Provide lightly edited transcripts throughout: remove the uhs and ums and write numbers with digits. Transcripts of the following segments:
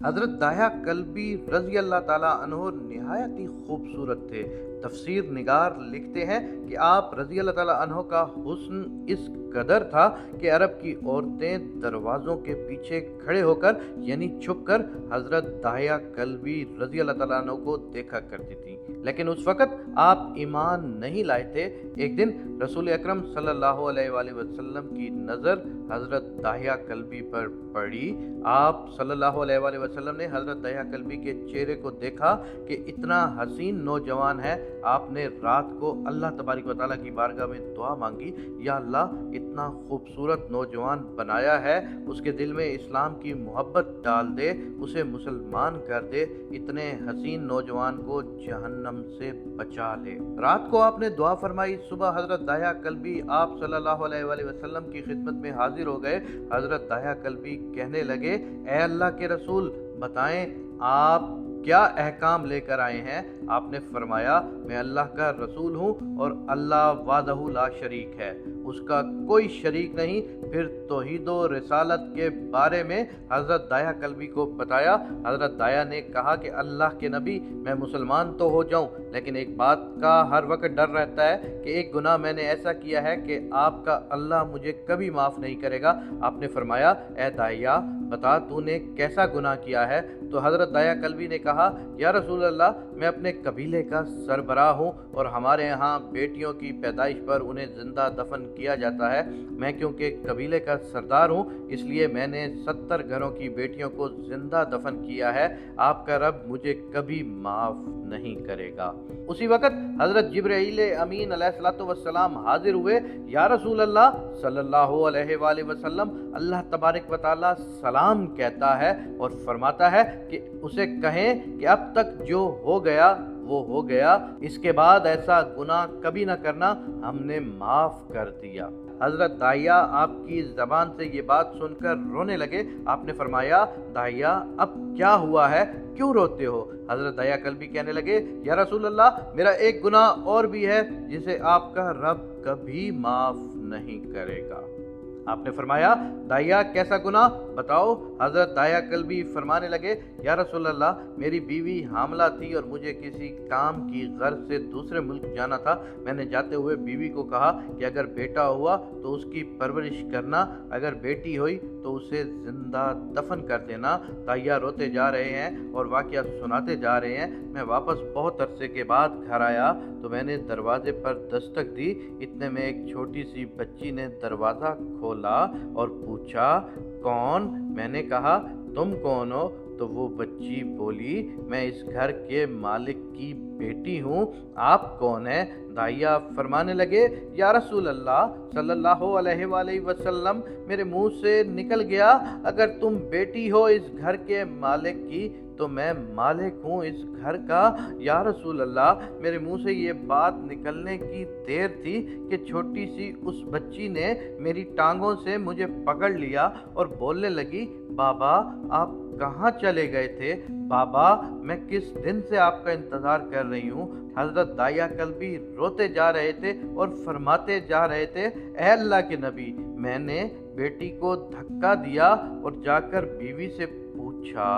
حضرت दाहिया कल्बी रज़ी अल्लाह ताला अन्हो निहायत ही खूबसूरत थे। तफसीर निगार लिखते हैं कि आप रज़ी अल्लाह ताला अन्हो का हुस्न इस कदर था कि अरब की औरतें दरवाज़ों के पीछे खड़े होकर यानी छुपकर हज़रत दाहिया कल्बी रज़ी अल्लाह ताला अन्हो को देखा करती थीं। लेकिन उस वक़्त आप ईमान नहीं लाए थे। एक दिन रसूल अकरम सल्लल्लाहु अलैहि वसल्लम की नज़र हज़रत दाहिया कल्बी पर पड़ी। आप सल्लल्लाहु अलैहि वसल्लम ने हज़रत दाहिया कल्बी के चेहरे को देखा कि इतना हसीन नौजवान है। आपने रात को अल्लाह तबारक व तआला की बारगाह में दुआ मांगी, या अल्लाह इतना खूबसूरत नौजवान बनाया है, उसके दिल में इस्लाम की मोहब्बत डाल दे, उसे मुसलमान कर दे, इतने हसीन नौजवान को जहन्नम से बचा ले। रात को आपने दुआ फरमाई। सुबह हज़रत दाहिया कल्बी आप सल्लल्लाहु अलैहि वसल्लम की खिदमत में हाजिर हो गए। हज़रत दाहिया कल्बी कहने लगे, ए अल्लाह के रसूल, बताएं आप क्या अहकाम लेकर आए हैं। आपने फरमाया, मैं अल्लाह का रसूल हूँ और अल्लाह वादहू ला शरीक है, उसका कोई शरीक नहीं। फिर तौहीद व रिसालत के बारे में हज़रत दाहिया कल्बी को बताया। हज़रत दाहिया ने कहा कि अल्लाह के नबी, मैं मुसलमान तो हो जाऊं, लेकिन एक बात का हर वक्त डर रहता है कि एक गुनाह मैंने ऐसा किया है कि आपका अल्लाह मुझे कभी माफ़ नहीं करेगा। आपने फरमाया, ए दाहिया, बता तूने कैसा गुनाह किया है। तो हज़रत दाहिया कल्बी ने कहा, या रसूल अल्लाह, मैं अपने कबीले का सरबराह हूँ और हमारे यहाँ बेटियों की पैदाइश पर उन्हें ज़िंदा दफन किया जाता है। मैं क्योंकि कबीले का सरदार हूँ, इसलिए मैंने 70 घरों की बेटियों को ज़िंदा दफन किया है। आपका रब मुझे कभी माफ़ नहीं करेगा। उसी वक़्त हज़रत जिब्रील अमीन अलैहिस्सलातु वस्सलाम हाजिर हुए। या रसूल अल्लाह सल्लल्लाहु अलैहि वसल्लम, अल्लाह तबारक व तआला सलाम कहता है और फरमाता है कि उसे कहें कि अब तक जो हो गया वो हो गया, इसके बाद ऐसा गुनाह कभी न करना, हमने माफ़ कर दिया। हज़रत दाहिया आपकी ज़बान से ये बात सुनकर रोने लगे। आपने फरमाया, दाहिया, अब क्या हुआ है, क्यों रोते हो। हज़रत दाहिया कल्बी कहने लगे, या रसूल अल्लाह, मेरा एक गुनाह और भी है जिसे आपका रब कभी माफ़ नहीं करेगा। आपने फरमाया, दाहिया, कैसा गुनाह, बताओ। हज़रत दाहिया कल्बी फरमाने लगे, या रसूल अल्लाह, मेरी बीवी हामला थी और मुझे किसी काम की गर्ज से दूसरे मुल्क जाना था। मैंने जाते हुए बीवी को कहा कि अगर बेटा हुआ तो उसकी परवरिश करना, अगर बेटी हुई तो उसे ज़िंदा दफन कर देना। दाहिया रोते जा रहे हैं और वाक़या सुनाते जा रहे हैं। मैं वापस बहुत अरसे के बाद घर आया तो मैंने दरवाजे पर दस्तक दी। इतने में एक छोटी सी बच्ची ने दरवाज़ा खोला और पूछा, कौन। मैंने कहा, तुम कौन हो। तो वो बच्ची बोली, मैं इस घर के मालिक की बेटी हूँ, आप कौन हैं। दाहिया फरमाने लगे, या रसूल अल्लाह सल्लल्लाहु अलैहि वसल्लम, मेरे मुंह से निकल गया, अगर तुम बेटी हो इस घर के मालिक की तो मैं मालिक हूँ इस घर का। या रसूल अल्लाह, मेरे मुंह से ये बात निकलने की देर थी कि छोटी सी उस बच्ची ने मेरी टांगों से मुझे पकड़ लिया और बोलने लगी, बाबा आप कहाँ चले गए थे। बाबा, मैं किस दिन से आपका इंतज़ार कर रही हूँ। हज़रत दाहिया कल्बी रोते जा रहे थे और फरमाते जा रहे थे, ए अल्लाह के नबी, मैंने बेटी को धक्का दिया और जाकर बीवी से पूछा,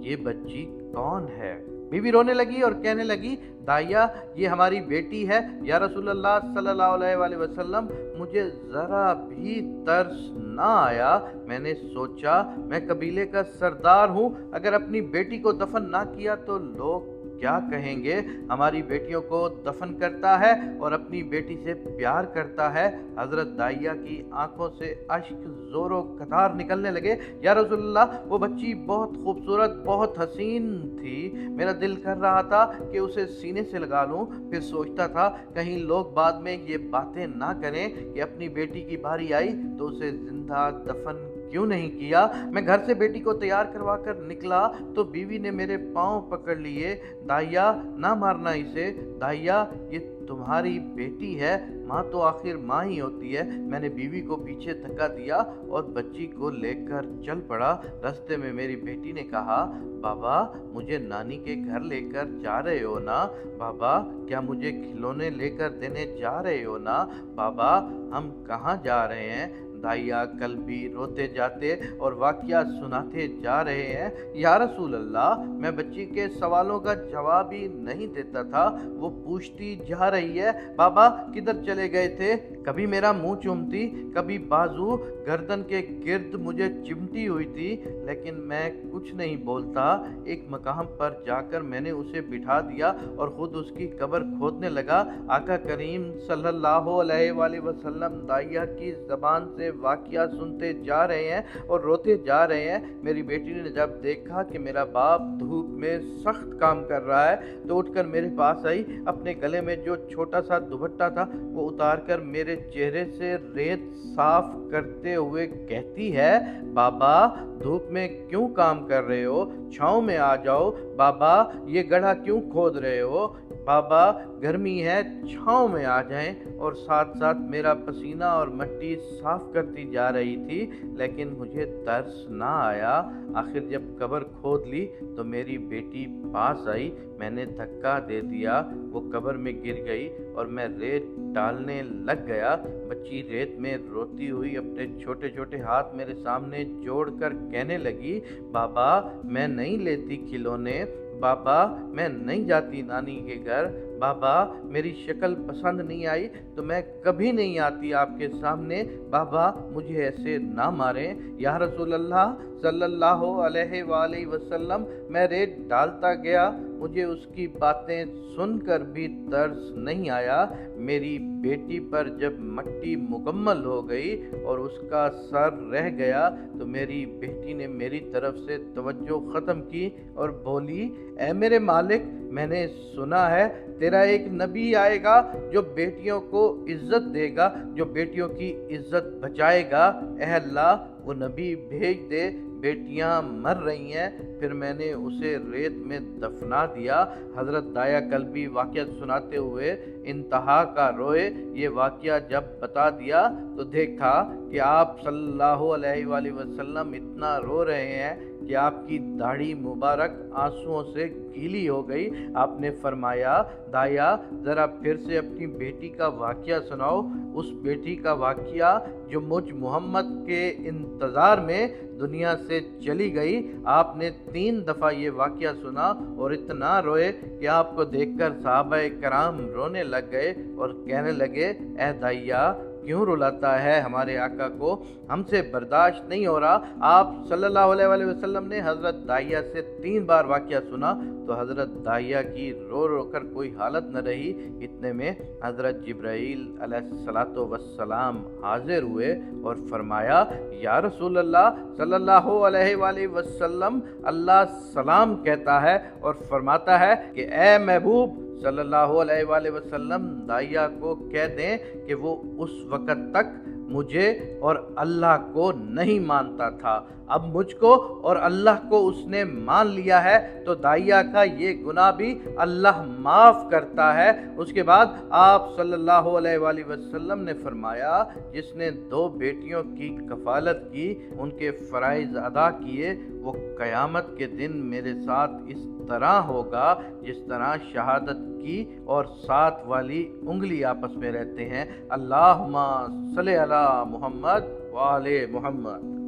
ये बच्ची कौन है। बीवी रोने लगी और कहने लगी, दाहिया, ये हमारी बेटी है। या रसूल अल्लाह सल्लल्लाहु अलैहि वसल्लम, मुझे ज़रा भी तरस ना आया। मैंने सोचा मैं कबीले का सरदार हूँ, अगर अपनी बेटी को दफन ना किया तो लोग क्या कहेंगे। हमारी बेटियों को दफन करता है और अपनी बेटी से प्यार करता है। हज़रत दाहिया की आंखों से अश्क ज़ोरों कतार निकलने लगे। या रसूलल्लाह, वो बच्ची बहुत खूबसूरत, बहुत हसीन थी। मेरा दिल कर रहा था कि उसे सीने से लगा लूं। फिर सोचता था कहीं लोग बाद में ये बातें ना करें कि अपनी बेटी की बारी आई तो उसे जिंदा दफन क्यों नहीं किया। मैं घर से बेटी को तैयार करवा कर निकला तो बीवी ने मेरे पाँव पकड़ लिए। दाहिया, ना मारना इसे। दाहिया, ये तुम्हारी बेटी है, माँ तो आखिर माँ ही होती है। मैंने बीवी को पीछे धक्का दिया और बच्ची को लेकर चल पड़ा। रास्ते में मेरी बेटी ने कहा, बाबा, मुझे नानी के घर लेकर जा रहे हो ना। बाबा, क्या मुझे खिलौने लेकर देने जा रहे हो ना। बाबा, हम कहाँ जा रहे हैं। दाइया कल्बी रोते जाते और वाक़या सुनाते जा रहे हैं, या रसूल अल्लाह, मैं बच्ची के सवालों का जवाब ही नहीं देता था। वो पूछती जा रही है, बाबा किधर चले गए थे? कभी मेरा मुंह चूमती, कभी बाजू गर्दन के गिर्द मुझे चिमटी हुई थी, लेकिन मैं कुछ नहीं बोलता। एक मकाम पर जाकर मैंने उसे बिठा दिया और ख़ुद उसकी कब्र खोदने लगा। आका करीम सल्लल्लाहु अलैहि वसल्लम दाइया की ज़बान से वाक़या सुनते जा रहे हैं और रोते जा रहे हैं। मेरी बेटी ने जब देखा कि मेरा बाप धूप में सख्त काम कर रहा है तो उठकर मेरे पास आई। अपने गले में जो छोटा सा दुपट्टा था वो उतार कर मेरे चेहरे से रेत साफ करते हुए कहती है, बाबा धूप में क्यों काम कर रहे हो? छाँव में आ जाओ। बाबा ये गड्ढा क्यों खोद रहे हो? बाबा गर्मी है, छाँव में आ जाएं। और साथ साथ मेरा पसीना और मिट्टी साफ करती जा रही थी, लेकिन मुझे तरस ना आया। आखिर जब कब्र खोद ली तो मेरी बेटी पास आई। मैंने धक्का दे दिया, वो कब्र में गिर गई और मैं रेत डालने लग गया। बच्ची रेत में रोती हुई अपने छोटे छोटे हाथ मेरे सामने जोड़कर कहने लगी, बाबा मैं नहीं लेती खिलौने, बाबा मैं नहीं जाती नानी के घर, बाबा मेरी शक्ल पसंद नहीं आई तो मैं कभी नहीं आती आपके सामने, बाबा मुझे ऐसे ना मारें। या रसूल अल्लाह सल्लल्लाहु अलैहि वसल्लम, मैं रेत डालता गया, मुझे उसकी बातें सुनकर भी तरस नहीं आया। मेरी बेटी पर जब मट्टी मुकम्मल हो गई और उसका सर रह गया तो मेरी बेटी ने मेरी तरफ से तवज्जो ख़त्म की और बोली, ऐ मेरे मालिक, मैंने सुना है तेरा एक नबी आएगा जो बेटियों को इज्जत देगा, जो बेटियों की इज्जत बचाएगा। ऐ अल्लाह वो नबी भेज दे, बेटियां मर रही हैं। फिर मैंने उसे रेत में दफना दिया। हज़रत दाया कल्बी वाक़या सुनाते हुए इंतहा का रोए। ये वाक़या जब बता दिया तो देखा कि आप सल्लल्लाहु अलैहि वसल्लम इतना रो रहे हैं कि आपकी दाढ़ी मुबारक आंसुओं से गीली हो गई। आपने फरमाया, दाया ज़रा फिर से अपनी बेटी का वाक़या सुनाओ, उस बेटी का वाक़या जो मुझ मोहम्मद के इंतज़ार में दुनिया से चली गई। आपने 3 दफ़ा ये वाक़या सुना और इतना रोए कि आपको देखकर सहाबाए कराम रोने लग गए और कहने लगे, ऐ दाइया क्यों रुलाता है हमारे आका को, हमसे बर्दाश्त नहीं हो रहा। आप सल्लल्लाहु अलैहि वसल्लम ने हज़रत दाइया से 3 बार वाक़या सुना तो हज़रत दाइया की रो रो कर कोई हालत न रही। इतने में हज़रत जिब्राईल अलैहिस्सलातु वस्सलाम हाजिर हुए और फरमाया, या रसूल अल्लाह सल्लल्लाहु अलैहि वसल्लम, अल्लाह सलाम कहता है और फरमाता है कि ए महबूब सल्लल्लाहु अलैहि वसल्लम, दाइया को कह दें कि वो उस वक़्त तक मुझे और अल्लाह को नहीं मानता था, अब मुझको और अल्लाह को उसने मान लिया है तो दाइया का ये गुनाह भी अल्लाह माफ़ करता है। उसके बाद आप सल्लल्लाहु अलैहि वसल्लम ने फरमाया, जिसने 2 बेटियों की कफ़ालत की, उनके फ़राइज़ अदा किए, वो क़यामत के दिन मेरे साथ इस तरह होगा जिस तरह शहादत की और 7 वाली उंगली आपस में रहते हैं। अल्लाहुम्मा सल्ली अला मुहम्मद व आले मुहम्मद।